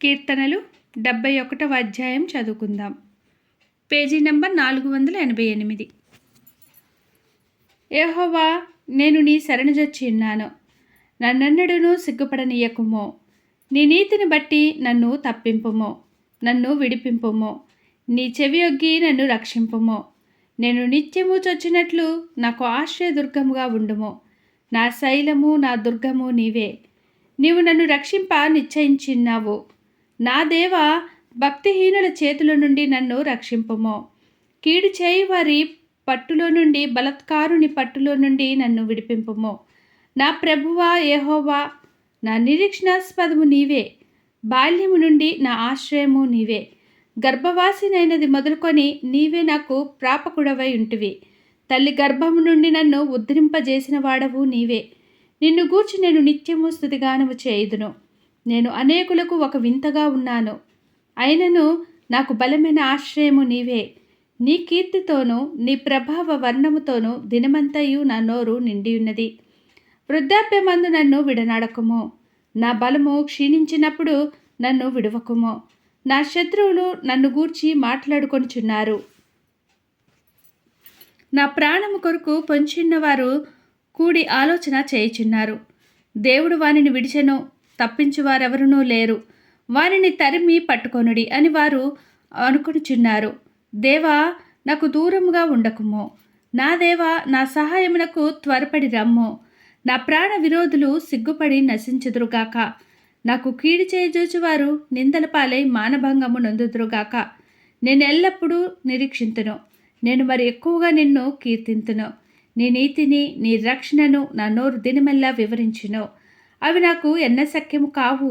కీర్తనలు 71వ అధ్యాయం చదువుకుందాం. Page number 488. యెహోవా, నేను నీ శరణుజొచ్చి ఉన్నాను. నన్నెన్నడూనూ సిగ్గుపడనీయకుము. నీ నీతిని బట్టి నన్ను తప్పింపుము, నన్ను విడిపింపుము. నీ చెవియొగ్గి నన్ను రక్షింపుము. నేను నిత్యము చొచ్చినట్లు నాకు ఆశ్రయదుర్గముగా ఉండుము. నా శైలము, నా దుర్గము నీవే. నీవు నన్ను రక్షింప నిశ్చయించిన్నావు. నా దేవా, భక్తిహీనుల చేతుల నుండి నన్ను రక్షింపుము. కీడు చేయువారి పట్టులో నుండి, బలత్కారుని పట్టులో నుండి నన్ను విడిపింపుము. నా ప్రభువా యెహోవా, నా నిరీక్షణాస్పదము నీవే. బాల్యము నుండి నా ఆశ్రయము నీవే. గర్భవాసినైనది మొదలుకొని నీవే నాకు ప్రాపకుడవై ఉంటివి. తల్లి గర్భము నుండి నన్ను ఉద్ధరింపజేసిన వాడవు నీవే. నిన్ను గూర్చి నేను నిత్యము స్తుతిగానము చేయుదును. నేను అనేకులకు ఒక వింతగా ఉన్నాను. అయినను నాకు బలమైన ఆశ్రయము నీవే. నీ కీర్తితోనూ నీ ప్రభావ వర్ణముతోనూ దినమంతయు నా నోరు నిండియున్నది. వృద్ధాప్యమందు నన్ను విడనాడకుము. నా బలము క్షీణించినప్పుడు నన్ను విడువకుము. నా శత్రువులు నన్ను గూర్చి మాట్లాడుకొనుచున్నారు. నా ప్రాణము కొరకు పొంచిన్నవారు కూడి ఆలోచన చేయుచున్నారు. దేవుడు వానిని విడిచెను, తప్పించువారెవరునూ లేరు. వారిని తరిమి పట్టుకొనుడి అని వారు అనుకొనుచున్నారు. దేవా, నాకు దూరముగా ఉండకుము. నా దేవా, నా సహాయమునకు త్వరపడి రమ్ము. నా ప్రాణ విరోధులు సిగ్గుపడి నశించుదురుగాక. నాకు కీడు చేయజూచువారు నిందల పాలై మానభంగము నొందుదురుగాక. నేను ఎల్లప్పుడూ నిరీక్షింతును. నేను మరి ఎక్కువగా నిన్ను కీర్తింతును. నీ నీతిని, నీ రక్షణను నా నోరు దినమెల్లా వివరించును. అవి నాకు ఎన్నశక్యము కావు.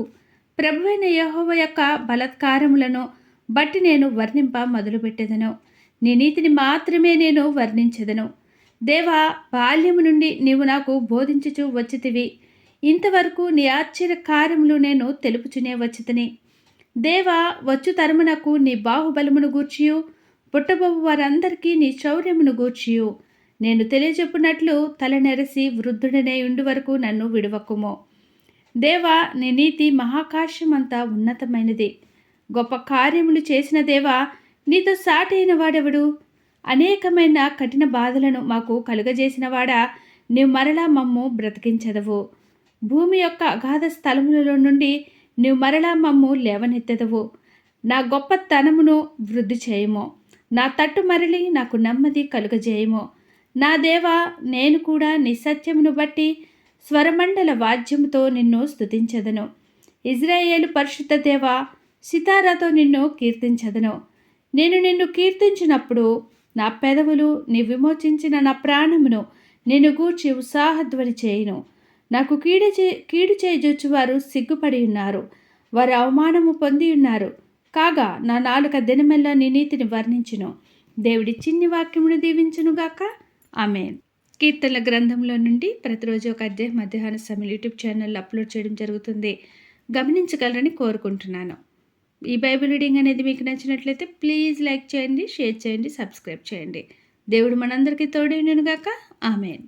ప్రభువైన యెహోవా యొక్క బలాత్కారములను బట్టి నేను వర్ణింప మొదలుపెట్టెదను. నీ నీతిని మాత్రమే నేను వర్ణించెదను. దేవా, బాల్యము నుండి నీవు నాకు బోధించుచు వచ్చితివి. ఇంతవరకు నీ ఆశ్చర్య కార్యములు నేను తెలుపుచునే వచ్చితిని. దేవా, వచ్చు తరమునకు నీ బాహుబలమును గూర్చియు, పుట్టబోవు వారందరికీ నీ శౌర్యమును గూర్చియు నేను తెలియజెప్పునట్లు తలనెరసి వృద్ధుడనే ఉండు వరకు నన్ను విడువకుము. దేవా, నీ నీతి మహాకాశమంతా ఉన్నతమైనది. గొప్ప కార్యములు చేసిన దేవా, నీతో సాటి అయిన వాడెవడు? అనేకమైన కఠిన బాధలను మాకు కలుగజేసిన వాడా, నీవు మరలా మమ్ము బ్రతికించదవు. భూమి యొక్క అగాధ స్థలములలో నుండి నీవు మరలా మమ్ము లేవనెత్తెదవు. నా గొప్పతనమును వృద్ధి చేయము. నా తట్టు మరలి నాకు నెమ్మది కలుగజేయము. నా దేవా, నేను కూడా నీ సత్యమును బట్టి స్వరమండల వాద్యముతో నిన్ను స్తుతించెదను. ఇజ్రాయేలు పరిశుద్ధ దేవా, సితారాతో నిన్ను కీర్తించెదను. నేను నిన్ను కీర్తించినప్పుడు నా పెదవులు నీ విమోచించిన నా ప్రాణమును నిన్ను గూర్చి ఉత్సాహధ్వని చేయును. నాకు కీడు చేయజూచువారు సిగ్గుపడి ఉన్నారు. వారు అవమానము పొంది ఉన్నారు. కాగా నా నాలుక దినమెల్లా నీ నీతిని వర్ణించును. దేవుడి చిన్ని వాక్యమును దీవించునుగాక. ఆమేన్. కీర్తనల గ్రంథంలో నుండి ప్రతిరోజు ఒక అధ్యాయం మధ్యాహ్న సమయం యూట్యూబ్ ఛానల్లో అప్లోడ్ చేయడం జరుగుతుంది. గమనించగలరని కోరుకుంటున్నాను. ఈ బైబిల్ రీడింగ్ అనేది మీకు నచ్చినట్లయితే ప్లీజ్ లైక్ చేయండి, షేర్ చేయండి, సబ్స్క్రైబ్ చేయండి. దేవుడు మనందరికీ తోడైనగాక. ఆమేన్.